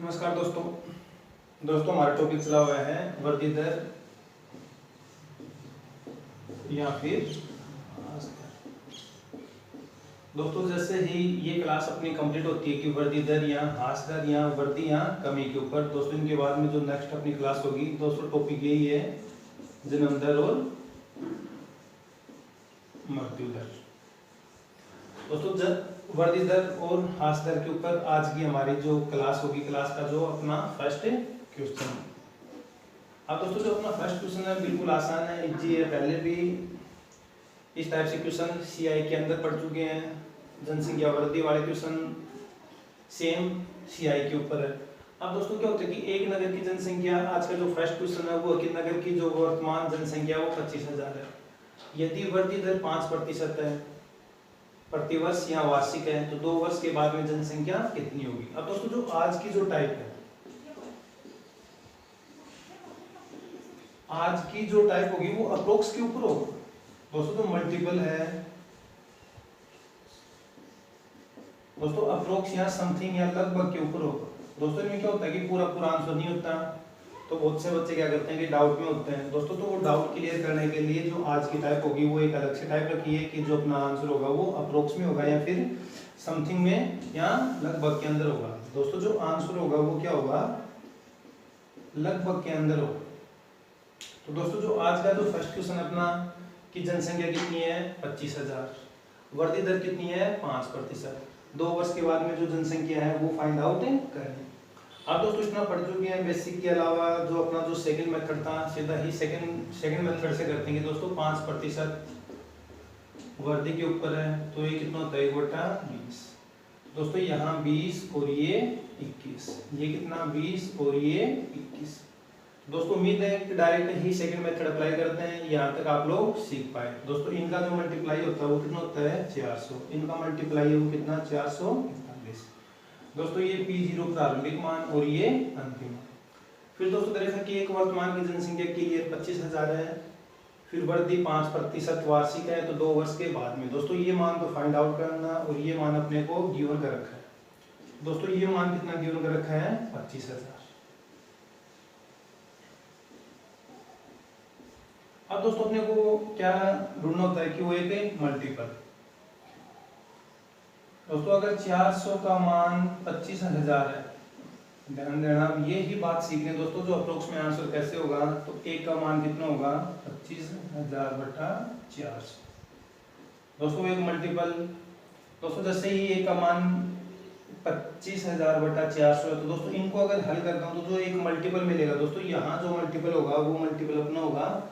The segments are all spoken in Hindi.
नमस्कार दोस्तों हमारा टॉपिक चला हुआ है वृद्धि दर या फिर ह्रास दर। दोस्तों जैसे ही ये क्लास अपनी कंप्लीट होती है कि वृद्धि दर या ह्रास दर या वृद्धि या कमी के ऊपर, दोस्तों इनके बाद में जो नेक्स्ट अपनी क्लास होगी दोस्तों टॉपिक यही है जन्म दर और मृत्यु दर। दोस्तों वृद्धि दर और ह्रास दर के ऊपर आज की हमारी जो क्लास होगी, क्लास का जो अपना फर्स्ट क्वेश्चन है। अब दोस्तों जो अपना फर्स्ट क्वेश्चन है बिल्कुल आसान है, इजी है। पहले भी इस टाइप से क्वेश्चन सीआई के अंदर पढ़ चुके हैं। जनसंख्या वृद्धि वाले क्वेश्चन सेम सीआई के ऊपर है। अब दोस्तों क्या होता है कि एक नगर की जनसंख्या, आज का जो फर्स्ट क्वेश्चन है वो कि नगर की जो वर्तमान जनसंख्या वो 25,000 है। यदि वृद्धि दर 5% है प्रतिवर्ष या वार्षिक है तो 2 वर्ष के बाद में जनसंख्या कितनी होगी। अब दोस्तों जो आज की जो टाइप है, आज की जो टाइप होगी वो अप्रोक्स के ऊपर होगा। दोस्तों जो मल्टीपल है दोस्तों अप्रोक्स या समथिंग या लगभग के ऊपर होगा। दोस्तों इनमें क्या होता है कि पूरा आंसर नहीं होता, तो बहुत से बच्चे क्या करते हैं कि डाउट में होते हैं। दोस्तों तो वो डाउट क्लियर करने के लिए जो आज की टाइप होगी वो एक अलग से टाइप रखी है कि जो अपना आंसर होगा वो अप्रोक्स में होगा या फिर समथिंग में या लगभग के अंदर होगा। दोस्तों जो आंसर होगा वो क्या होगा, लगभग के अंदर होगा। तो दोस्तों जो आज का जो फर्स्ट क्वेश्चन अपना कि जनसंख्या कितनी है 25,000, वृद्धि दर कितनी है 5%, 2 वर्ष के बाद में जो जनसंख्या है वो फाइंड आउट करें। आप दोस्तों इतना पढ़ चुके हैं बेसिक के अलावा जो अपना जो सेकंड मेथड था सीधा ही सेकंड मेथड से करते हैं। दोस्तों 5% वृद्धि के ऊपर है तो ये कितना होता है 1/20। दोस्तों यहाँ 20 और ये 21, ये कितना 20 और ये 21। दोस्तों उम्मीद है कि डायरेक्ट ही सेकंड मेथड अप्लाई करते हैं, यहाँ तक आप लोग सीख पाए। दोस्तों इनका जो मल्टीप्लाई होता है वो कितना होता है 400, इनका मल्टीप्लाई है वो कितना 441। दोस्तों ये P0 प्रारंभिक मान और ये अंतिम मान। फिर दोस्तों देखा कि एक वर्तमान की जनसंख्या के लिए 25,000 है, फिर वृद्धि 5% वार्षिक है तो 2 वर्ष के बाद में। दोस्तों ये मान तो फाइंड आउट करना और ये मान अपने को गिवन कर रखा है। दोस्तों ये मान कितना गिवन कर रखा है 25,000। अब दोस्तों अपने को क्या ढूंढना होता है कि वो एक मल्टीपल। दोस्तों अगर 400 का मान 25,000 है, ध्यान देना अब ये ही बात सीखने दोस्तों जो अप्रोक्स में आंसर कैसे होगा, तो एक का मान कितना होगा 25,000/400। दोस्तों एक मल्टीपल, दोस्तों जैसे ही एक का मान 25,000/400 है तो दोस्तों इनको अगर हल करता हूँ तो जो एक मल्टीपल मिलेगा दोस्तों, यहाँ जो मल्टीपल होगा वो मल्टीपल अपना होगा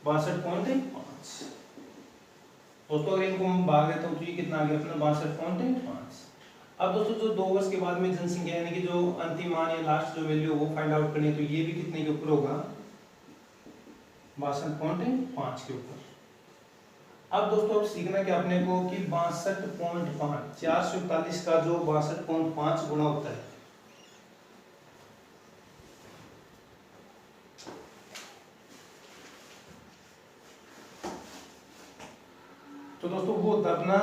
62.5। दोस्तों अगर इनको भाग देता हूँ तो ये कितना आ गया अपना 62.5। अब दोस्तों जो 2 वर्ष के बाद में जनसंख्या यानी कि जो अंतिम मान या लास्ट जो वैल्यू वो फाइंड आउट करनी है, तो ये भी कितने के ऊपर होगा 62.5 के ऊपर। अब दोस्तों अब सीखना क्या अपने को कि 62.5 441 का जो 62.5 गुणा होता है, तो दोस्तों वो अपना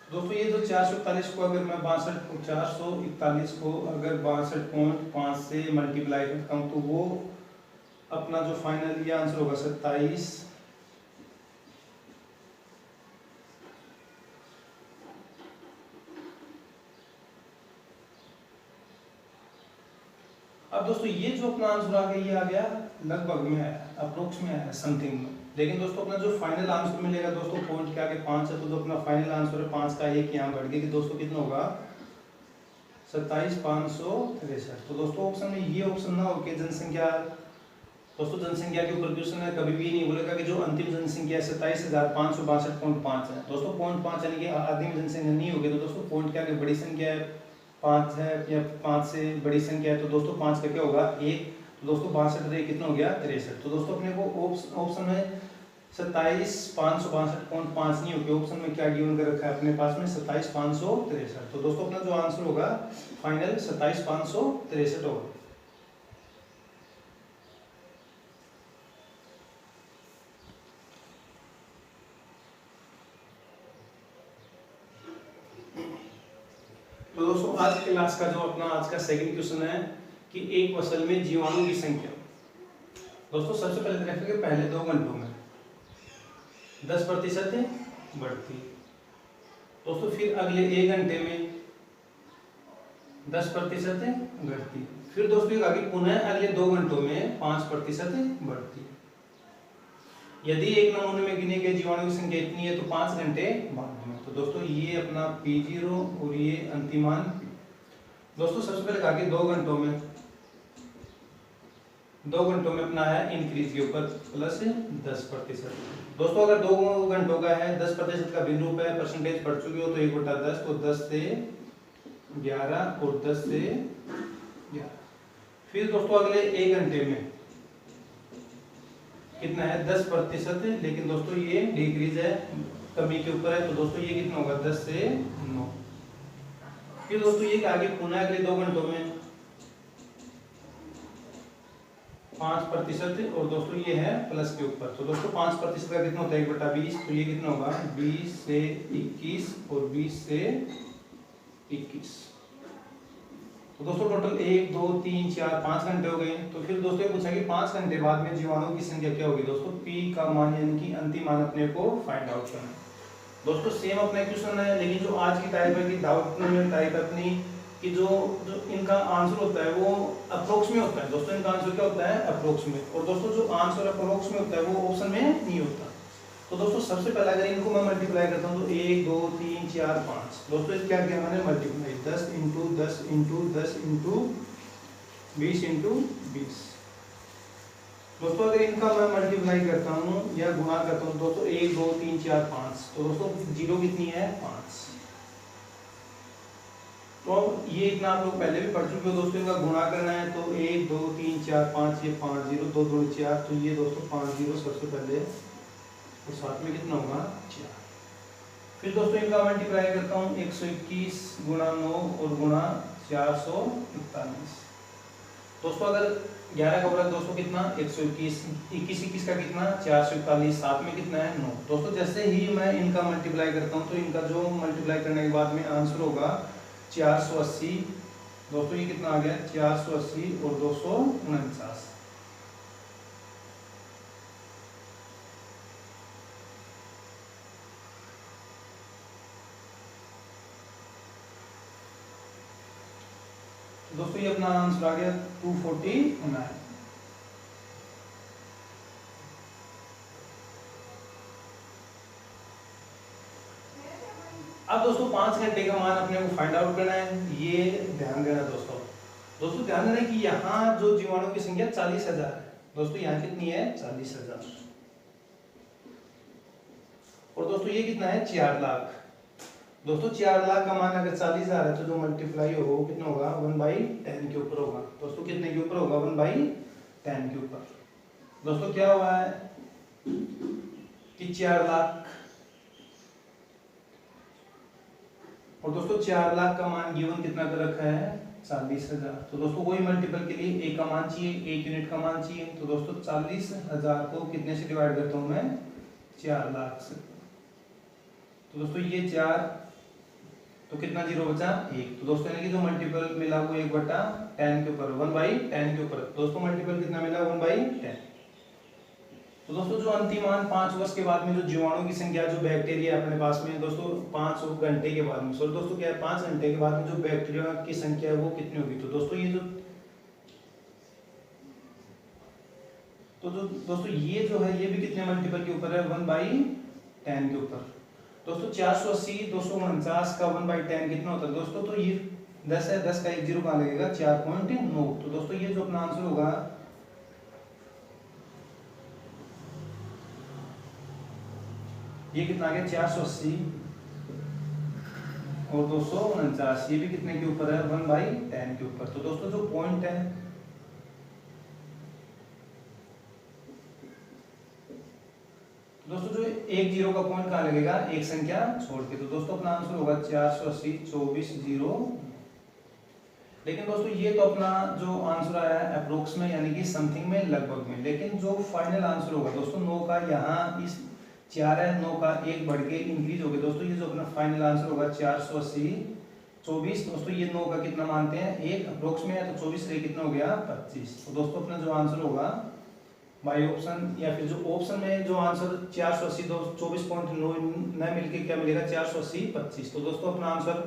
दोस्तों ये जो 441 को अगर मैं 441 को अगर 62.5 से मल्टीप्लाई करता हूँ तो वो अपना जो फाइनल ये आंसर होगा 27। अब दोस्तों ये जो अपना आंसर आ गया ये आ गया लगभग में आया, अप्रोक्स में आया, समथिंग में। लेकिन दोस्तों अपना जो फाइनल आंसर मिलेगा दोस्तों पॉइंट के आगे 5 है तो जो अपना फाइनल आंसर है 5 का एक यहाँ बढ़ गया कि दोस्तों कितना होगा 27,563। तो दोस्तों ऑप्शन में ये ऑप्शन ना हो कि जनसंख्या, दोस्तों जनसंख्या के ऊपर क्वेश्चन है, कभी भी नहीं बोलेगा कि जो अंतिम जनसंख्या 27,562.5 है। दोस्तों 0.5 यानी कि आधी जनसंख्या नहीं होगी, तो दोस्तों पॉइंट के आगे बड़ी संख्या है 5 है या 5 से बड़ी संख्या है तो दोस्तों 5 का क्या होगा 1, तो दोस्तों 62 कितना हो गया 63। तो दोस्तों अपने को ऑप्शन में 27,562.5 नहीं होगी, ऑप्शन में क्या गिवन कर रखा है अपने पास में 27,563। तो दोस्तों अपना जो आंसर होगा फाइनल 27,563 होगा। तो दोस्तों आज की क्लास का जो अपना आज का सेकंड क्वेश्चन है कि एक फसल में जीवाणु की संख्या। दोस्तों सबसे पहले देखेंगे पहले 2 घंटों में 10% बढ़ती। दोस्तों फिर अगले 1 घंटे में 10% घटती। फिर दोस्तों आगे पुनः अगले 2 घंटों में 5% बढ़ती। यदि एक नमूने में गिने गए जीवाणु की संख्या इतनी है तो 5 घंटे बाद में। तो दोस्तों ये अपना P0 और ये अंतिमान P। दोस्तों सबसे पहले आगे 2 घंटों में 2 घंटों में अपना है इंक्रीज के ऊपर प्लस 10%। दोस्तों अगर 2 घंटों का है 10% का भिन्न रूप है, परसेंटेज पढ़ चुके हो तो 1/10, तो 10 से 11 और 10 से 11। फिर दोस्तों अगले 1 घंटे में कितना है 10%, लेकिन दोस्तों ये डिक्रीज है, कमी के ऊपर है, तो दोस्तों ये कितना होगा 10 से 9। फिर दोस्तों ये आगे पुनः अगले 2 घंटों में 5% और दोस्तों ये है प्लस के ऊपर। तो दोस्तों 5% का कितना होता है 1/20, तो ये कितना होगा 20 से 21 और 20 से 21। तो दोस्तों टोटल 1 2 3 4 5 घंटे हो गए। तो फिर दोस्तों ये पूछा कि 5 घंटे बाद में जीवाणु की संख्या क्या होगी। दोस्तों P का मान यानी कि अंतिम मान अपने को फाइंड आउट करना है। दोस्तों सेम अपना क्वेश्चन है, लेकिन जो आज की टाइप है कि डाउट में टाइप अपनी कि जो इनका आंसर होता है वो अप्रोक्स में होता है। दोस्तों इनका आंसर क्या होता है अप्रोक्स में, और दोस्तों जो आंसर अप्रोक्स में होता है वो ऑप्शन में नहीं होता। तो दोस्तों सबसे पहले अगर इनको मैं मल्टीप्लाई करता हूँ तो 1 2 3 4 5। दोस्तों इस क्या किया मैंने मल्टीप्लाई 10 × 10 × 10 × 20 × 20। दोस्तों अगर इनका मैं मल्टीप्लाई करता हूँ या गुणा करता हूँ दोस्तों 1 2 3 4 5, तो दोस्तों जीरो कितनी है 5। तो ये इतना आप लोग पहले भी पढ़ चुके हो। दोस्तों इनका गुणा करना है तो 1 2 3 4 5, ये 5 0 2 2 4, तो ये दोस्तों 5 0 सबसे पहले, और साथ में कितना होगा 4। फिर दोस्तों इनका मल्टीप्लाई करता हूँ 121 × 9 और गुणा 441। दोस्तों अगर 11 का बराबर दोस्तों कितना 121, 21 21 का कितना 441, साथ में कितना है 9। दोस्तों जैसे ही मैं इनका मल्टीप्लाई करता हूँ तो इनका जो मल्टीप्लाई करने के बाद में आंसर होगा 480। दोस्तों ये कितना आ गया 480 और 249। दोस्तों ये अपना आंसर आ गया 249। अब दोस्तों 5 घंटे का मान अपने को फाइंड आउट करना है। ये ध्यान देना दोस्तों ध्यान देना कि यहाँ जो जीवाणु की संख्या 40,000 है। दोस्तों यहाँ कितनी है 40,000, और दोस्तों ये कितना है 4 लाख। दोस्तों 4 लाख का मान अगर 40,000 है तो जो मल्टीप्लाई होगा वो कितना होगा 1/10 के ऊपर होगा। दोस्तों कितने के ऊपर होगा 1/10 के ऊपर। दोस्तों क्या हुआ है कि 4 लाख, और दोस्तों 4 लाख का मान गिवन कितना कर रखा है 40,000। तो दोस्तों वही मल्टीपल के लिए एक का मान चाहिए, 1 यूनिट का मान चाहिए। तो दोस्तों 40,000 को कितने से डिवाइड करता हूं मैं 4 लाख से। तो दोस्तों ये 4, तो कितना जीरो बचा 1। तो दोस्तों यानी कि जो मल्टीपल मिला वो 1/10 के ऊपर 1/10 के ऊपर। दोस्तों मल्टीपल कितना मिला 1/10। तो दोस्तों जो अंतिम मान 5 वर्ष के बाद में जो जीवाणु की संख्या जो बैक्टीरिया अपने पास में दोस्तों 5 घंटे के बाद में, सॉरी दोस्तों क्या है 5 घंटे के बाद में जो बैक्टीरिया की संख्या है वो कितनी होगी। तो दोस्तों ये जो दोस्तों ये जो है ये भी कितने मल्टीपल के ऊपर है 1/10 के ऊपर। दोस्तों 480 249 का 1/10 कितना होता है दोस्तों, तो ये 10 है, 10 का एक जीरो कहाँ लगेगा 4.9। तो दोस्तों ये जो अपना आंसर होगा ये कितना आ गया 480 और 249, ये भी कितने के ऊपर है 1/10 के ऊपर। तो दोस्तों जो पॉइंट है दोस्तों जो एक जीरो का पॉइंट कहाँ लगेगा, एक संख्या छोड़ के, तो दोस्तों अपना आंसर होगा 480 24 जीरो। लेकिन दोस्तों ये तो अपना जो आंसर आया है अप्रोक्स में, यानी कि समथिंग में, लगभग में। लेकिन जो फाइनल आंसर होगा दोस्तों 9 का, यहाँ इस 4 है, 9 का 1 बढ़ के इंक्रीज हो गया दोस्तों, ये जो अपना फाइनल आंसर होगा 480 24। दोस्तों ये 9 का कितना मानते हैं, 1 अप्रोक्स में है, तो 24 से कितना हो गया 25। तो दोस्तों अपना जो आंसर होगा बाई ऑप्शन, या फिर जो ऑप्शन में जो आंसर 480 24.9 न मिलके क्या मिलेगा 480 25। तो दोस्तों अपना आंसर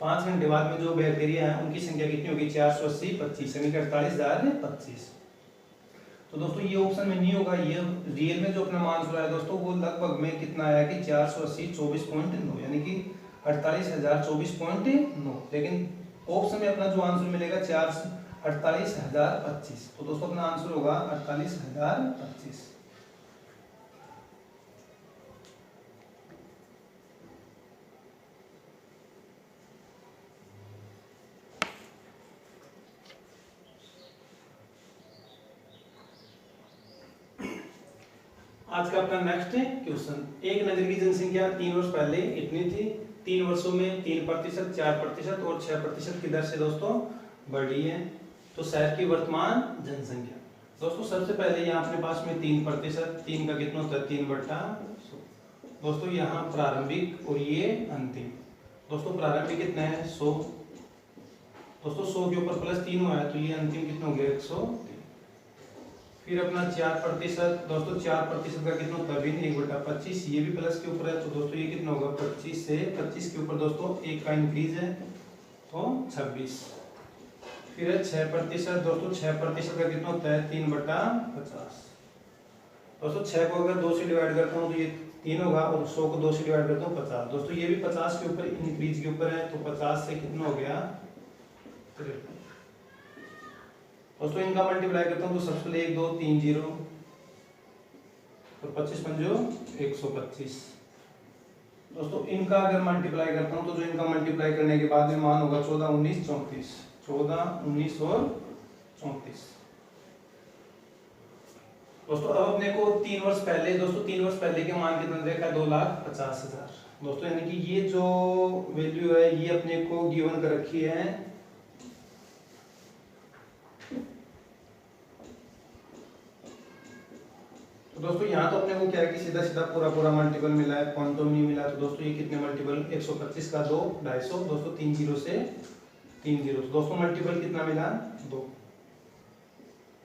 5 घंटे बाद में जो बैक्टीरिया है उनकी संख्या कितनी होगी 480 25, यानी कि 48,025। तो दोस्तों ये ऑप्शन में नहीं होगा, ये रियल में जो अपना आंसर आया दोस्तों वो लगभग में कितना आया कि 480 24.9, यानी कि 48,024.9। लेकिन ऑप्शन में अपना जो आंसर मिलेगा 48,025। तो दोस्तों अपना आंसर होगा 48,025। आज का अपना नेक्स्ट क्वेश्चन, एक नगर की जनसंख्या 3 वर्ष पहले इतनी थी, 3 वर्षों में 3%, 4% और 6% की दर से दोस्तों बढ़ी है। तो शहर की वर्तमान जनसंख्या। दोस्तों सबसे पहले यहाँ अपने पास में 3%, 3 का कितना होता है 3/100। दोस्तों यहाँ प्रारंभिक और ये अंतिम। दोस्तों प्रारंभिक कितना है 100। दोस्तों 100 के ऊपर प्लस 3 हुआ है, तो ये अंतिम कितना हो गया 103। फिर अपना 4%, दोस्तों 4% का कितना होता है 1/25, ये भी प्लस के ऊपर है, तो दोस्तों ये कितना होगा 25 से 25 के ऊपर दोस्तों 1 का इंक्रीज है, तो 26। फिर है 6%, दोस्तों 6% का कितना होता है 3/50। दोस्तों 6 को अगर 2 से डिवाइड करता हूँ तो ये 3 होगा, और 100 को 2 से डिवाइड करता हूँ 50। दोस्तों ये भी 50 के ऊपर इंक्रीज के ऊपर है, तो 50 से कितना हो गया 53। दोस्तों इनका मल्टीप्लाई करता हूँ तो सबसे पहले 1 2 3 0 और 25 पंजो 125। दोस्तों इनका अगर मल्टीप्लाई करता हूँ तो जो इनका मल्टीप्लाई करने के बाद में मान होगा 14 19 34, 14 19 और 34। दोस्तों अब अपने को 3 वर्ष पहले, दोस्तों 3 वर्ष पहले के मान कितना देखा 2,50,000। दोस्तों यानी कि ये जो वैल्यू है ये अपने को गिवन कर रखी है। तो दोस्तों यहाँ तो अपने को क्या है कि सीधा सीधा पूरा मल्टीपल मिला है, पॉइंट नहीं मिला। तो दोस्तों ये कितने मल्टीपल 125 का 2 250, दोस्तों 3 0 से 3 0, तो दोस्तों मल्टीपल कितना मिला 2।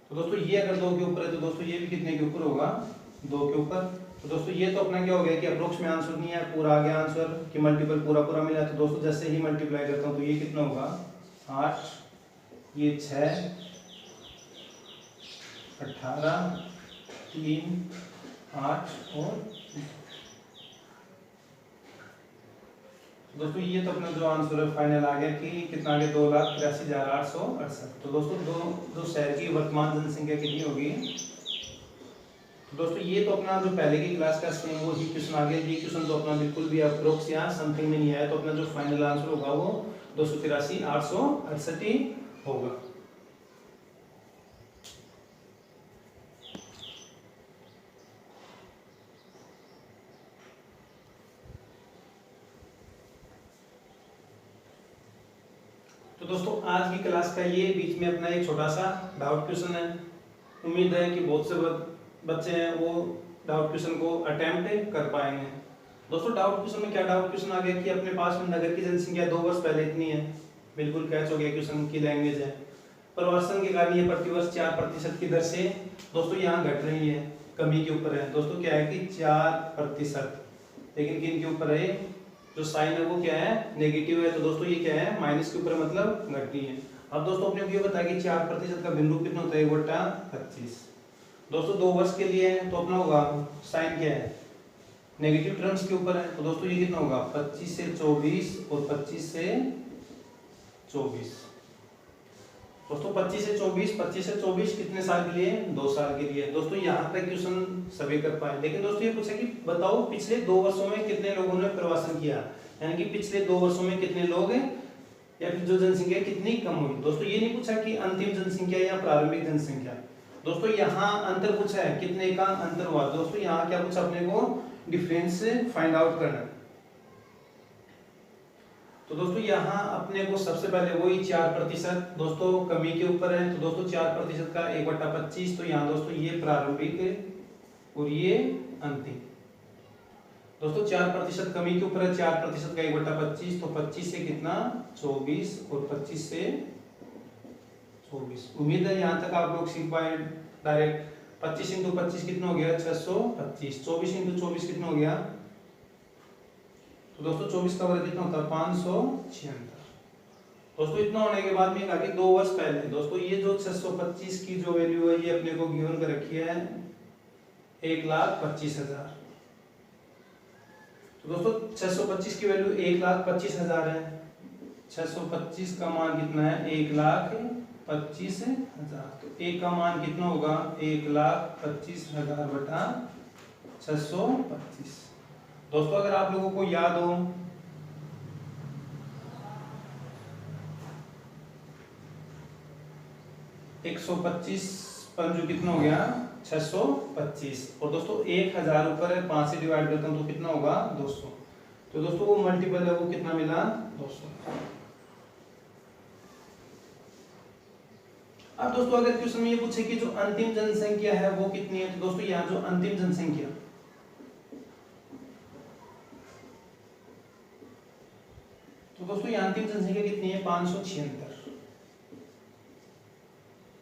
तो दोस्तों ये अगर 2 के ऊपर है तो दोस्तों ये भी कितने के ऊपर होगा 2 के ऊपर। तो दोस्तों ये तो अपना क्या हो गया कि अप्रोक्स में आंसर नहीं है, पूरा आ गया आंसर कि मल्टीपल पूरा मिला। तो दोस्तों जैसे ही मल्टीप्लाई करता हूँ तो ये कितना होगा 8, ये 6 18 3 8 और दोस्तों ये तो अपना जो आंसर है फाइनल आ गया कि कितना आ गया 2,83,868। तो दोस्तों जो शहर की वर्तमान जनसंख्या कितनी होगी। तो दोस्तों ये तो अपना जो पहले की क्लास का सेम वो ही क्वेश्चन आ गया। ये क्वेश्चन तो अपना बिल्कुल भी अप्रोक्स या समथिंग में नहीं आया, तो अपना जो फाइनल आंसर होगा वो 283,868 होगा। तो दोस्तों आज की क्लास का ये बीच में अपना एक छोटा सा डाउट क्वेश्चन है। उम्मीद है कि बहुत से बच्चे हैं वो डाउट क्वेश्चन को अटेम्प्ट कर पाएंगे। दोस्तों डाउट क्वेश्चन में क्या डाउट क्वेश्चन आ गया कि अपने पास में नगर की जनसंख्या 2 वर्ष पहले इतनी है, बिल्कुल कैच हो गया क्वेश्चन की लैंग्वेज है। परिवर्तन के कारण ये प्रतिवर्ष 4% की दर से दोस्तों यहाँ घट रही है, कमी के ऊपर है। दोस्तों क्या है कि 4%, लेकिन किन के ऊपर है, जो साइन है वो क्या है नेगेटिव है। तो दोस्तों ये क्या है माइनस के ऊपर मतलब घटनी है। अब दोस्तों अपने को ये बताया कि 4% का बिंदु कितना होता है 1/25। दोस्तों 2 वर्ष के लिए है तो अपना होगा साइन क्या है नेगेटिव टर्म्स के ऊपर है। तो दोस्तों ये कितना होगा 25 से 24 और 25 से 24। दोस्तों 25 से 24 कितने साल के लिए 2 साल के लिए। दोस्तों यहाँ तक क्वेश्चन सभी कर पाए। लेकिन दोस्तों ये पूछा कि बताओ पिछले 2 वर्षों में कितने लोगों ने प्रवासन किया, यानी कि पिछले 2 वर्षों में कितने लोग या फिर जो जनसंख्या कितनी कम हुई। दोस्तों ये नहीं पूछा कि अंतिम जनसंख्या या प्रारंभिक जनसंख्या। दोस्तों यहाँ अंतर पूछा है, कितने का अंतर हुआ। दोस्तों यहाँ क्या पूछा अपने को, डिफरेंस फाइंड आउट करना है। तो दोस्तों यहाँ अपने को सबसे पहले वही 4% दोस्तों कमी के ऊपर है। तो दोस्तों 4% का 1/25, तो यहाँ दोस्तों ये प्रारंभिक और ये अंतिम। दोस्तों 4% कमी के ऊपर है, 4% का 1/25, तो 25 से कितना 24 और 25 से 24। उम्मीद है यहाँ तक आप लोग सीख पाए डायरेक्ट। 25 × 25 कितना हो गया 625, 24 × 24 कितना हो गया, तो दोस्तों 24 का वर्ग कितना होता है 576। दोस्तों इतना होने के बाद में आगे 2 वर्ष पहले दोस्तों ये जो 625 की जो वैल्यू है ये अपने को गिवन कर रखी है 1,25,000। तो दोस्तों 625 की वैल्यू 1,25,000 है। 625 का मान कितना है 1,25,000। तो a का मान कितना होगा 1,25,000 बटा 625। दोस्तों अगर आप लोगों को याद हो 125 पंजू कितना हो गया 625, और दोस्तों 1000 ऊपर है 5 से डिवाइड करता हूं तो कितना होगा 200। तो दोस्तों वो मल्टीपल है, वो कितना मिला 200। अब दोस्तों अगर क्वेश्चन में ये पूछे कि जो अंतिम जनसंख्या है वो कितनी है, तो दोस्तों यहाँ जो अंतिम जनसंख्या, तो दोस्तों यहाँ अंतिम जनसंख्या कितनी है 576।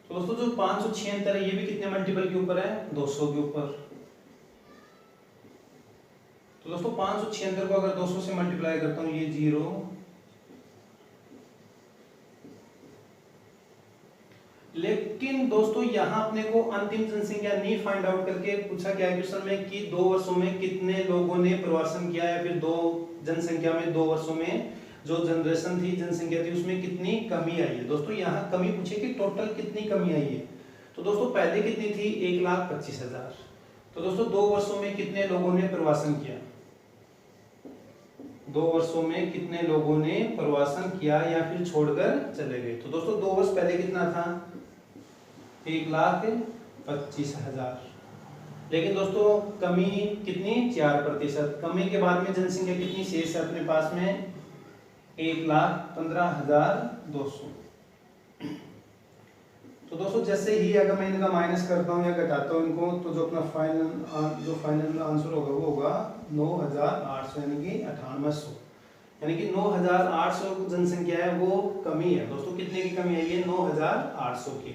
तो दोस्तों जो 576 है ये भी कितने मल्टीपल के ऊपर है 200 के ऊपर। तो दोस्तों 576 को अगर 200 से मल्टीप्लाई करता हूं ये 0, लेकिन दोस्तों यहाँ अपने को अंतिम जनसंख्या नहीं फाइंड आउट करके पूछा गया है क्वेश्चन में कि 2 वर्षों में कितने लोगों ने प्रवासन किया, या फिर 2 जनसंख्या में 2 वर्षों में जो जनरेशन थी जनसंख्या थी उसमें कितनी कमी आई है। दोस्तों यहाँ कमी पूछे कि टोटल कितनी कमी आई है। तो दोस्तों पहले कितनी थी 1,25,000। तो दोस्तों 2 वर्षों में कितने लोगों ने प्रवासन किया, 2 वर्षों में कितने लोगों ने प्रवासन किया या फिर छोड़कर चले गए। तो दोस्तों 2 वर्ष पहले कितना था 1,25,000, लेकिन दोस्तों कमी कितनी 4%। कमी के बाद में जनसंख्या कितनी शेष है अपने पास में 1,15,200। तो दोस्तों जैसे ही अगर मैं इनका माइनस करता हूँ या घटाता हूँ इनको, तो जो अपना फाइनल आंसर होगा वो होगा 9,800 यानी कि 9800, यानी कि 9,800 जनसंख्या है वो कमी है। दोस्तों कितने की कमी आई है 9,800 की।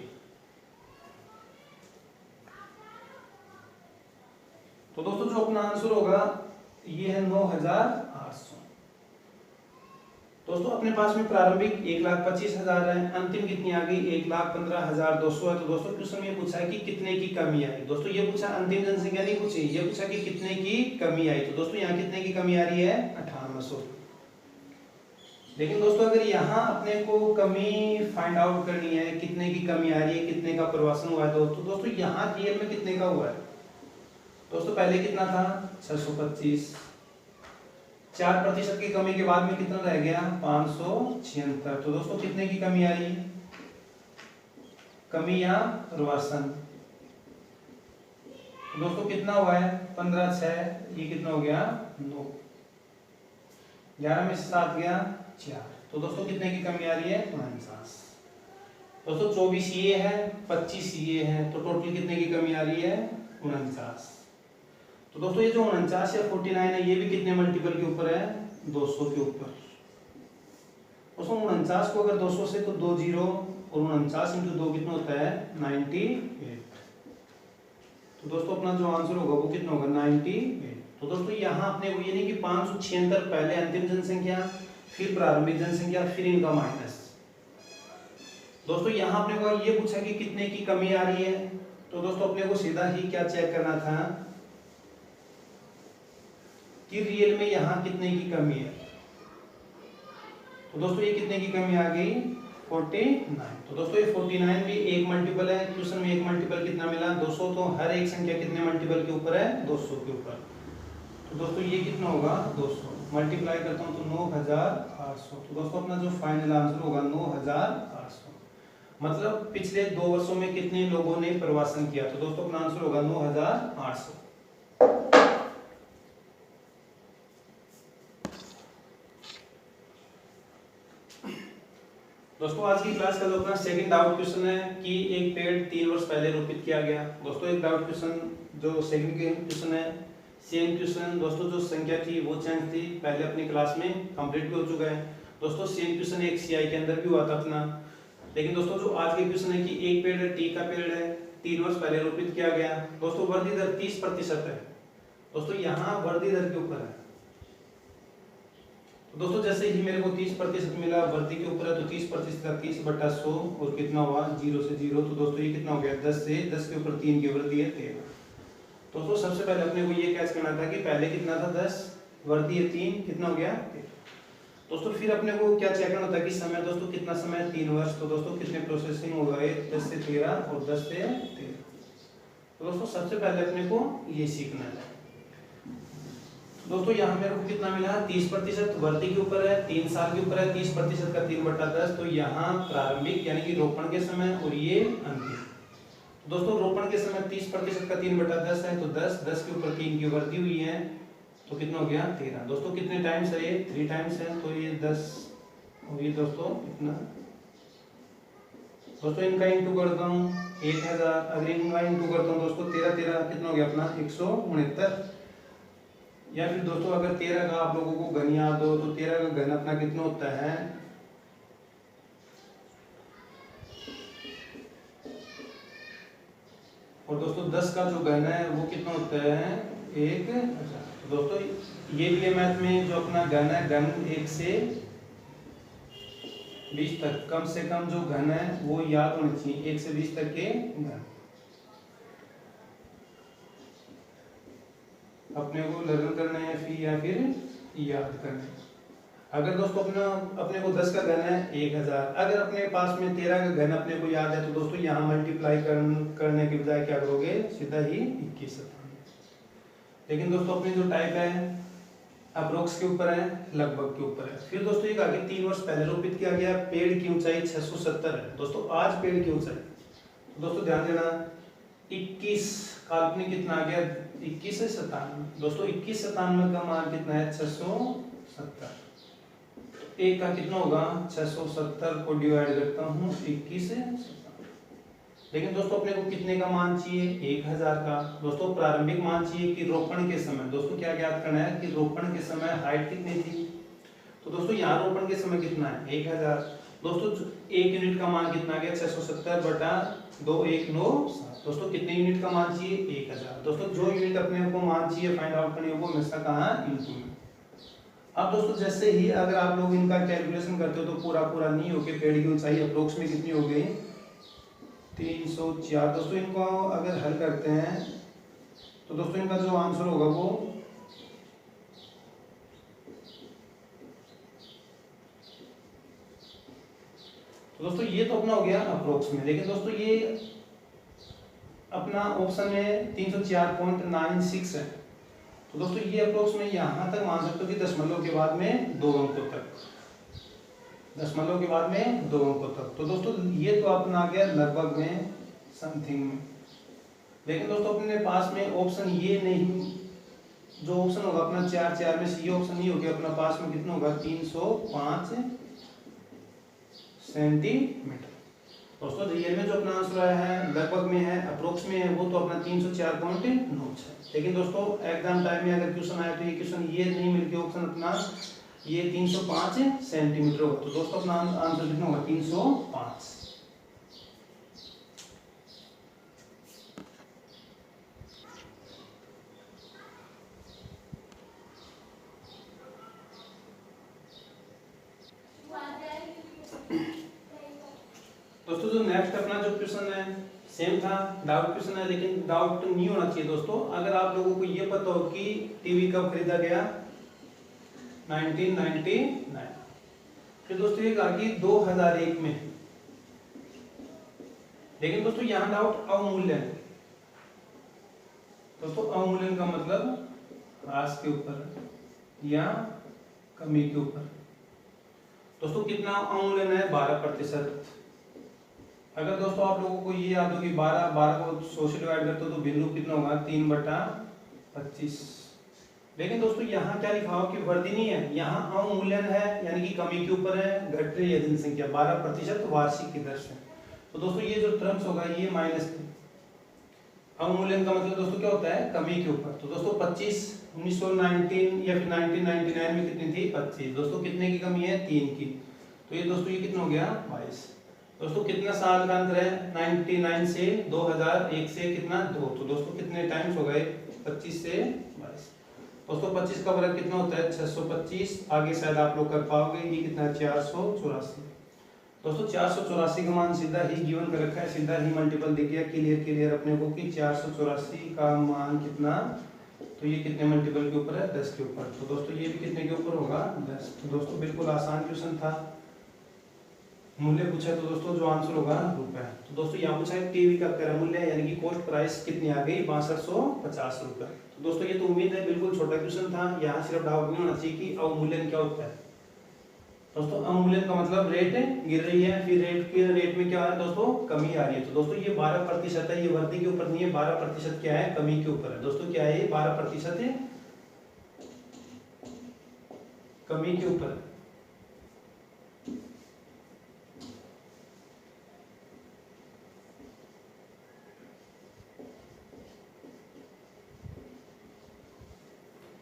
तो दोस्तों जो अपना आंसर होगा ये है 9,800। दोस्तों अपने पास में प्रारंभिक 1,25,000 है, अंतिम कितनी आ गई 1,15,200 है। तो दोस्तों क्वेश्चन में पूछा है कि कितने की कमी आई। दोस्तों ये पूछा अंतिम जनसंख्या नहीं पूछी, ये पूछा कि कितने की कमी आई। तो दोस्तों यहाँ कितने की कमी आ रही है 9800। लेकिन दोस्तों अगर यहाँ अपने को कमी फाइंड आउट करनी है कितने की कमी आ रही है, कितने का प्रवासन हुआ है, तो दोस्तों यहाँ रियल में कितने का हुआ है। दोस्तों पहले कितना था 625, 4% की कमी के बाद में कितना रह गया 576। तो दोस्तों कितने की कमी आ रही है, कमी या प्रवासन। तो दोस्तों कितना हुआ है 15 6, ये कितना हो गया 9, 11 में से 7 गया 4। तो दोस्तों कितने की कमी आ रही है 49। दोस्तों 24 ये है 25 ये है, तो टोटल कितने की कमी आ रही है 49। तो दोस्तों ये जो 49 या 49 है ये भी कितने मल्टीपल के ऊपर है 200 के ऊपर। दोस्तों 49 को अगर 200 से तो 2 जीरो, और 49 × 2 कितना होता है 98। तो दोस्तों अपना जो आंसर होगा वो कितना होगा 98। तो दोस्तों यहाँ अपने को ये नहीं कि 576 पहले अंतिम जनसंख्या, फिर प्रारंभिक जनसंख्या, फिर इनका माइनस। दोस्तों यहाँ अपने को ये पूछा कि कितने की कमी आ रही है। तो दोस्तों अपने को सीधा ही क्या चेक करना था कि रियल में यहाँ कितने की कमी है। तो दोस्तों ये कितने की कमी आ गई 49। तो दोस्तों ये 49 भी एक मल्टीपल है, क्वेश्चन में एक मल्टीपल कितना मिला 200। तो हर एक संख्या कितने मल्टीपल के ऊपर है 200 के ऊपर। तो दोस्तों ये कितना होगा 200 मल्टीप्लाई करता हूँ तो 9,800। तो दोस्तों अपना जो फाइनल आंसर होगा 9,800 मतलब पिछले 2 वर्षों में कितने लोगों ने प्रवासन किया। तो दोस्तों अपना आंसर होगा 9800। दोस्तों आज की क्लास का जो अपना सेकंड डाउट क्वेश्चन है कि एक पेड़ 3 वर्ष पहले रोपित किया गया। दोस्तों एक डाउट क्वेश्चन जो सेकंड क्वेश्चन है सेम क्वेश्चन। दोस्तों जो संख्या थी वो चेंज थी, पहले अपनी क्लास में कंप्लीट भी हो चुका है। दोस्तों सेम क्वेश्चन एक सीआई के अंदर भी हुआ था अपना। लेकिन दोस्तों जो आज के क्वेश्चन है कि एक पेड़ है, टी का पेड़ है, 3 वर्ष पहले रोपित किया गया। दोस्तों वृद्धि दर 30% है। दोस्तों यहाँ वृद्धि दर के ऊपर है। तो दोस्तों जैसे ही मेरे को 30% मिला, वृद्धि के ऊपर है, तो 30% 30/100 और कितना हुआ 0 से 0। तो दोस्तों ये कितना हो गया 10 से 10 के ऊपर 3 की वृद्धि है 13। दोस्तों सबसे पहले अपने को ये कैच करना था कि पहले कितना था 10, वृद्धि है 3, कितना हो गया 13। दोस्तों फिर अपने को क्या चेक करना था कि समय, दोस्तों कितना समय है 3 वर्ष। तो दोस्तों कितने प्रोसेसिंग हो गए 10 से 13 और 10 से 13। तो दोस्तों सबसे पहले अपने को ये सीखना है। दोस्तों यहाँ मेरे को कितना मिला 30% वृद्धि के ऊपर है, 3 साल के ऊपर है, 30% का 3/10। तो यहाँ प्रारंभिक यानी कि रोपण के समय और ये अंतिम। दोस्तों रोपण के समय 30% का 3/10 है, तो 10 के ऊपर 3 की वृद्धि हुई है, तो कितना हो गया 13। दोस्तों कितने टाइम्स है ये 3 टाइम्स है, तो ये 10 और ये दोस्तों कितना। दोस्तों इनका इंटू करता हूँ 1000, अगर इनका इंटू करता हूँ दोस्तों 13 कितना हो गया अपना 169। या फिर दोस्तों अगर 13 का आप लोगों को घन याद हो तो 13 का घन अपना कितना होता है, और दोस्तों 10 का जो घन है वो कितना होता है 1। अच्छा तो दोस्तों ये भी है मैथ में जो अपना घन है, घन 1 से 20 तक, कम से कम जो घन है वो याद होने चाहिए 1 से 20 तक के घन अपने को लर्न करना है फिर या फिर याद करना है। अगर दोस्तों अपने को 10 का घन है 1000, अगर अपने पास में 13 का घन अपने को याद है तो दोस्तों यहाँ मल्टीप्लाई करने के बजाय क्या करोगे सीधा ही 21। लेकिन दोस्तों अपनी जो टाइप है अप्रोक्स के ऊपर है, लगभग के ऊपर है। फिर दोस्तों ये आगे 3 वर्ष पहले रोपित किया गया, पेड़ की ऊंचाई 670 है। दोस्तों आज पेड़ की ऊंचाई, तो दोस्तों ध्यान देना 21 काल्पनिक कितना आ गया 21 से 97। दोस्तों 21 से 97 का मान कितना है 670। एक का कितना होगा 670 को डिवाइड करता हूँ 21 से 97। लेकिन दोस्तों अपने को कितने का मान चाहिए 1000 का। दोस्तों प्रारंभिक मान चाहिए कि रोपण के समय, दोस्तों क्या ज्ञात करना है कि रोपण के समय हाइट कितनी थी। तो दोस्तों यहाँ रोपण के समय कितना है 1000। दोस्तों 1 यूनिट का मान कितना आ गया 670/2197। दोस्तों कितने यूनिट का मान चाहिए 1000। दोस्तों जो यूनिट अपने को मान चाहिए फाइंड आउट करनी है वो हमेशा कहाँ इनटू में। अब दोस्तों जैसे ही अगर आप लोग इनका कैलकुलेशन करते हो तो पूरा नहीं होके पेड़ की ऊंचाई अप्रोक्स में कितनी हो गई 304। दोस्तों इनको अगर हल करते हैं तो दोस्तों इनका जो आंसर होगा वो तो दोस्तों ये तो अपना हो गया अप्रोक्स में। लेकिन दोस्तों ये अपना ऑप्शन में 304.96 है। तो दोस्तों ये अप्रोक्स में यहाँ तक मान सकते हो कि दशमलव के बाद में 2 अंकों तक, दशमलव के बाद में 2 अंकों तक। तो दोस्तों ये तो अपना आ गया लगभग में समथिंग में। लेकिन दोस्तों अपने पास में ऑप्शन ये नहीं, जो ऑप्शन होगा अपना 4 में से ये ऑप्शन नहीं होगा, अपना पास में कितना होगा 305 सेंटीमीटर। दोस्तों रियल में जो अपना आंसर आया है लगभग में है, अप्रोक्स में है, वो तो अपना 304.9 है। लेकिन दोस्तों एग्जाम टाइम में अगर क्वेश्चन आया तो ये क्वेश्चन ये नहीं मिलके ऑप्शन अपना ये 305 सेंटीमीटर होगा। तो दोस्तों अपना आंसर कितना होगा 305। दोस्तों जो नेक्स्ट अपना जो क्वेश्चन है सेम था, डाउट क्वेश्चन है, लेकिन डाउट नहीं होना चाहिए दोस्तों। अगर आप लोगों को ये पता हो कि टीवी कब खरीदा गया 1999, फिर दोस्तों ये कहा कि 2001 में। लेकिन दोस्तों यहाँ डाउट अवमूल्यन, दोस्तों अवमूल्यन का मतलब ह्रास के ऊपर या कमी के ऊपर। दोस्तों कितना अवमूल्यन है 12%। अगर दोस्तों आप लोगों को ये याद हो कि 12 12 को 100 से डिवाइड करते हो तो बिंदु कितना होगा 3/25। लेकिन दोस्तों यहाँ क्या लिखा हो कि वर्धनीय है, यहाँ अवमूल्यन है यानी कि कमी के ऊपर है, घट रही है जनसंख्या 12% वार्षिक की दर से। तो दोस्तों ये जो टर्म्स होगा ये माइनस, अवमूल्यन का मतलब दोस्तों क्या होता है कमी के ऊपर। तो दोस्तों 25 1919 या फिर 1999 में कितनी थी 25। दोस्तों कितने की कमी है 3 की। तो ये दोस्तों ये कितना हो गया 22। दोस्तों कितना साल का अंतर है 99 से 2001 से कितना 2। तो दोस्तों कितने टाइम्स हो गए 25 से 22। दोस्तों 25 का वर्ग कितना होता है 625। आगे शायद आप लोग कर पाओगे, ये कितना है 484। दोस्तों 484 का मान सीधा ही गिवन कर रखा है, सीधा ही मल्टीपल दिख गया क्लियर अपने को कि 484 का मान कितना, तो ये कितने मल्टीपल के ऊपर है 10 के ऊपर। तो दोस्तों ये भी कितने के ऊपर होगा 10। तो दोस्तों बिल्कुल आसान क्वेश्चन था। मूल्य पूछा है तो दोस्तों जो आंसर होगा रुपए। तो दोस्तों यहाँ पूछा है टीवी का क्रय मूल्य यानी कि कॉस्ट प्राइस कितनी आ गई 6250 रुपए। तो दोस्तों ये तो उम्मीद है बिल्कुल छोटा क्वेश्चन था, यहाँ सिर्फ डाउट नहीं होना चाहिए कि अवमूल्यन क्या होता है। दोस्तों अवमूल्यन का मतलब रेट गिर रही है, फिर रेट में क्या है दोस्तों कमी आ रही है। तो दोस्तों ये 12% है, ये वृद्धि के ऊपर नहीं है, 12% क्या है कमी के ऊपर है। दोस्तों क्या है ये 12% है कमी के ऊपर।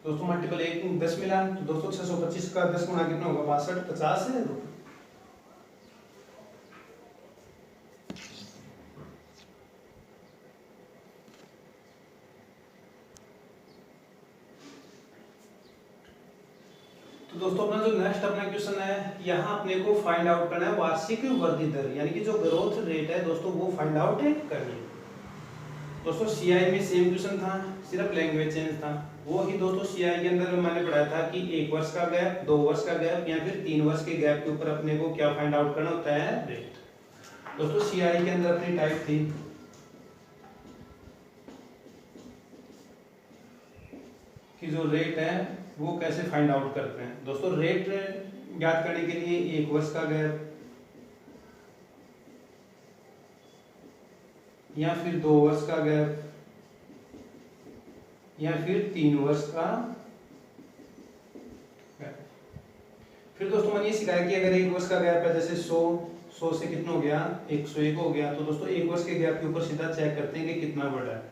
दोस्तों मल्टीपल 1 10 मिला, तो दोस्तों 625 का 10 गुना कितना होगा 62 50 है। तो दोस्तों अपना जो नेक्स्ट अपना क्वेश्चन है, यहाँ अपने को फाइंड आउट करना है वार्षिक वृद्धि दर यानी कि जो ग्रोथ रेट है दोस्तों वो फाइंड आउट करनी है। दोस्तों सीआई में सेम क्वेश्चन था, सिर्फ लैंग्वेज चेंज था। वो ही दोस्तों सीआई के अंदर मैंने पढ़ाया था कि 1 वर्ष का गैप, 2 वर्ष का गैप या फिर 3 वर्ष के गैप के ऊपर अपने को क्या फाइंड आउट करना होता है रेट। दोस्तों सीआई के अंदर अपनी टाइप थी कि जो रेट है वो कैसे फाइंड आउट करते हैं। दोस्तों रेट ज्ञात करने के लिए 1 वर्ष का गैप या फिर 2 वर्ष का गैप या फिर 3 वर्ष का गैप। फिर दोस्तों मैंने ये सिखाया कि अगर 1 वर्ष का गैप है जैसे 100 से कितना हो गया 101 हो गया, तो दोस्तों 1 वर्ष के गैप के ऊपर सीधा चेक करते हैं कि कितना बढ़ा है।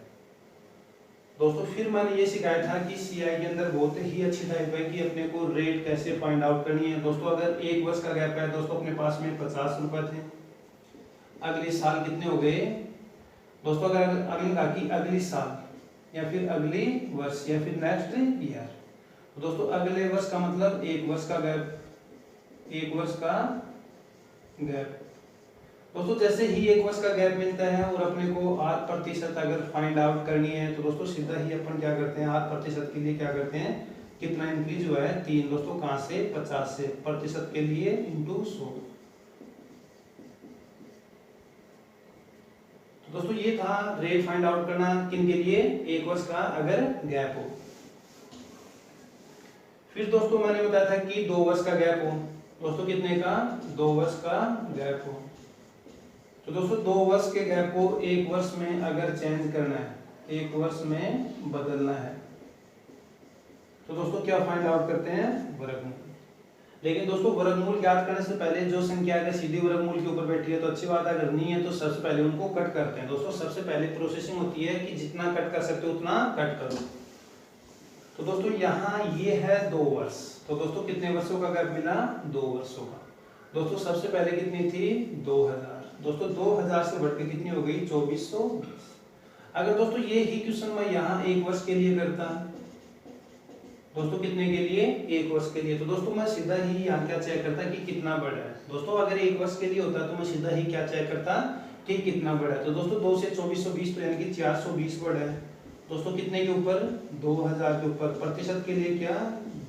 दोस्तों फिर मैंने ये सिखाया था कि सीआई के अंदर बहुत ही अच्छी टाइप है कि अपने को रेट कैसे फाइंड आउट करनी है। दोस्तों अगर 1 वर्ष का गैप है दोस्तों अपने पास में 50 रुपए थे, अगले साल कितने हो गए दोस्तों, अगर अगले कहा कि अगले साल या फिर अगले वर्ष या फिर नेक्स्ट ईयर, तो दोस्तों अगले वर्ष का मतलब 1 वर्ष का गैप, 1 वर्ष का गैप। दोस्तों जैसे ही 1 वर्ष का गैप मिलता है और अपने को 8% अगर फाइंड आउट करनी है तो दोस्तों सीधा ही अपन क्या करते हैं 8% के लिए क्या करते हैं कितना इंक्रीज हुआ है 3। दोस्तों कहां से 50 से, प्रतिशत के लिए इंटू 100। तो दोस्तों ये था रेट फाइंड आउट करना किन के लिए 1 वर्ष का अगर गैप हो। फिर दोस्तों मैंने बताया था कि 2 वर्ष का गैप हो। दोस्तों कितने का 2 वर्ष का गैप हो। तो दोस्तों 2 वर्ष के गैप को 1 वर्ष में अगर चेंज करना है, 1 वर्ष में बदलना है, तो दोस्तों क्या फाइंड आउट करते हैं वर्गमूल। लेकिन दोस्तों वर्गमूल ज्ञात करने से पहले जो संख्या अगर सीधी वर्गमूल के ऊपर बैठी है तो अच्छी बात है, अगर नहीं है तो सबसे पहले उनको कट करते हैं। दोस्तों सबसे पहले प्रोसेसिंग होती है कि जितना कट कर सकते हो उतना कट करो। तो दोस्तों यहाँ ये है 2 वर्ष, तो दोस्तों कितने वर्षों का गैप मिला 2 वर्षों का। दोस्तों सबसे पहले कितनी थी 2000, दोस्तों 2000 से बढ़ के कितनी हो गई 2420। अगर दोस्तों ये ही क्वेश्चन मैं यहाँ 1 वर्ष के लिए करता, दोस्तों कितने के लिए 1 वर्ष के लिए, तो दोस्तों मैं सीधा ही यहाँ क्या चेक करता कि कितना बढ़ा है। दोस्तों अगर 1 वर्ष के लिए होता तो मैं सीधा ही क्या चेक करता कि कितना बढ़ा है। तो दोस्तों 2 से 2420 तो यानी कि 420 बढ़ा है। दोस्तों कितने के ऊपर 2000 के ऊपर, प्रतिशत के लिए क्या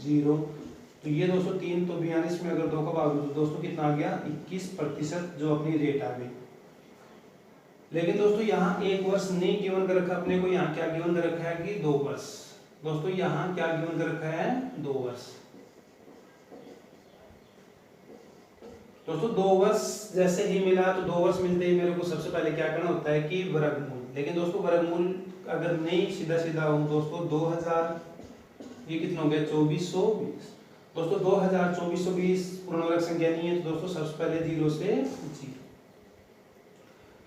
0। तो ये दोस्तों 3 तो 42 में अगर 2 का भाग दो तो दोस्तों कितना आ गया 21% जो अपनी रेट आ गई। लेकिन दोस्तों यहाँ 1 वर्ष नहीं गिवन कर रखा अपने को, यहाँ क्या गिवन कर रखा है कि 2 वर्ष। दोस्तों यहाँ क्या गिवन कर रखा है 2 वर्ष। दोस्तों 2 वर्ष जैसे ही मिला तो 2 वर्ष मिलते ही मेरे को सबसे पहले क्या करना होता है कि वर्गमूल। लेकिन दोस्तों वर्गमूल अगर नहीं सीधा सीधा हो दोस्तों 2000 ये कितना हो गया 2420। दोस्तों 2420 पूर्ण वर्ग संख्या नहीं है तो दोस्तों सबसे पहले 0 से 0।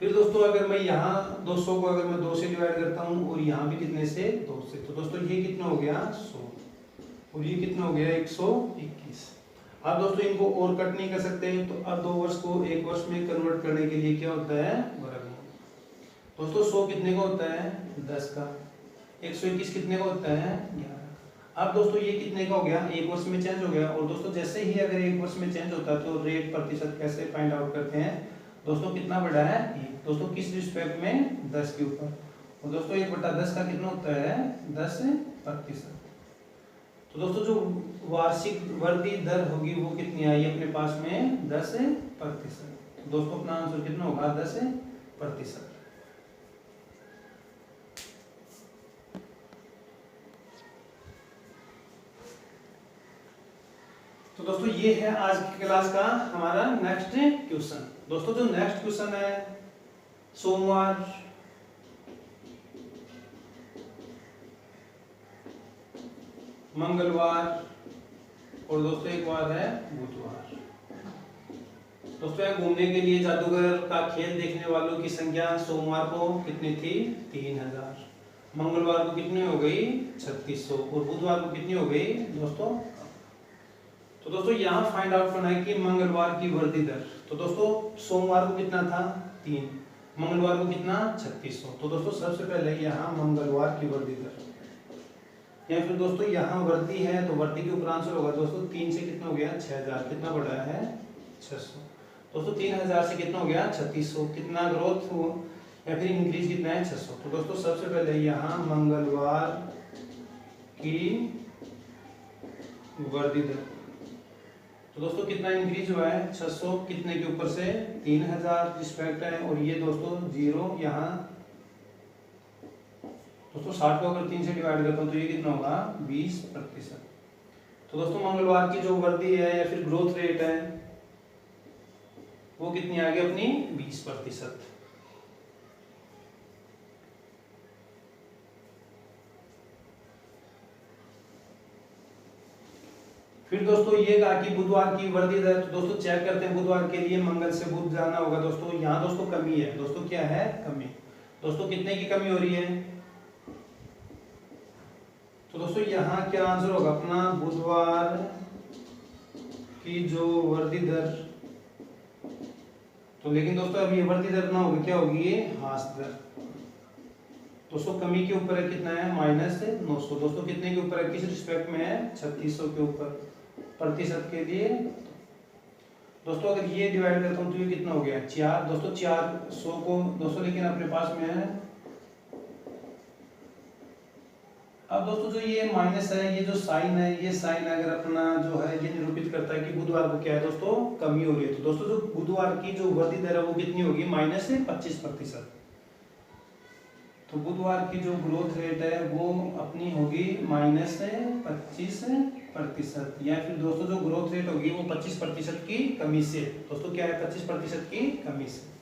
फिर दोस्तों अगर मैं यहाँ 200 को अगर मैं 2 से डिवाइड करता हूँ और यहाँ भी कितने से 2 से, तो दोस्तों ये कितना हो गया 100 और ये कितना हो गया 121। अब दोस्तों इनको और कट नहीं कर सकते तो अब 2 वर्ष को 1 वर्ष में कन्वर्ट करने के लिए क्या होता है वर्गमूल। दोस्तों 100 कितने का होता है 10 का, 121 कितने का होता है 11। अब दोस्तों ये कितने का हो गया 1 वर्ष में चेंज हो गया। और दोस्तों जैसे ही अगर 1 वर्ष में चेंज होता है तो रेट प्रतिशत कैसे फाइंड आउट करते हैं दोस्तों, कितना बढ़ा है 1 दोस्तों किस रिस्पेक्ट में 10 के ऊपर। और दोस्तों 1/10 का कितना होता है 10%। तो दोस्तों जो वार्षिक वृद्धि दर होगी वो कितनी आई अपने पास में 10%। तो दोस्तों अपना आंसर कितना होगा 10%। तो दोस्तों ये है आज की क्लास का हमारा नेक्स्ट क्वेश्चन। दोस्तों जो नेक्स्ट क्वेश्चन है सोमवार, मंगलवार और दोस्तों एक बार है बुधवार। दोस्तों यहाँ घूमने के लिए जादूगर का खेल देखने वालों की संख्या सोमवार को कितनी थी 3000, मंगलवार को कितनी हो गई 3600 और बुधवार को कितनी हो गई दोस्तों। तो दोस्तों यहाँ फाइंड आउट करना है कि मंगलवार की वृद्धि दर। तो दोस्तों सोमवार को कितना था 3, मंगलवार को कितना 3600। तो दोस्तों सबसे पहले यहाँ मंगलवार की वृद्धि दर या फिर दोस्तों यहाँ वृद्धि है तो वृद्धि के ऊपर आंसर होगा दोस्तों 3 से कितना हो गया 6000, कितना बढ़ा है 600। दोस्तों 3000 से कितना हो गया 3600, कितना ग्रोथ हो या फिर इंक्रीज कितना है 600। तो दोस्तों सबसे पहले यहाँ मंगलवार की वृद्धि दर। तो दोस्तों कितना इंक्रीज हुआ है 600 कितने के ऊपर से 3000 रिस्पेक्ट है और ये दोस्तों 0 यहाँ दोस्तों 60 को अगर 3 से डिवाइड करता हूँ तो ये कितना होगा 20%। तो दोस्तों मंगलवार की जो वृद्धि है या फिर ग्रोथ रेट है वो कितनी आ गई अपनी 20%। फिर दोस्तों ये कहा कि बुधवार की वृद्धि दर। तो दोस्तों चेक करते हैं बुधवार के लिए मंगल से बुध जाना होगा दोस्तों। यहाँ दोस्तों कमी है दोस्तों, क्या है कमी। दोस्तों कितने की कमी हो रही है तो दोस्तों यहाँ क्या आंसर होगा अपना बुधवार की जो वृद्धि दर। तो लेकिन दोस्तों अब ये वृद्धि दर ना होगी, क्या होगी ये ह्रास दर। दोस्तों कमी के ऊपर है कितना है -900। दोस्तों कितने के ऊपर है किस रिस्पेक्ट में है 3600 के ऊपर प्रतिशत के लिए। दोस्तों अगर ये डिवाइड करता हूँ तो ये कितना हो गया 4। दोस्तों 400 को दोस्तों लेकिन अपने पास में है। अब दोस्तों जो ये माइनस है ये जो साइन है ये साइन अगर अपना जो है ये निरूपित करता है कि बुधवार को क्या है दोस्तों कमी हो रही है। तो दोस्तों जो बुधवार की जो वृद्धि दर है वो कितनी होगी -25%। तो बुधवार की जो ग्रोथ रेट है वो अपनी होगी -25% या फिर दोस्तों जो ग्रोथ रेट होगी वो 25% की कमी से। दोस्तों क्या है 25% की कमी से।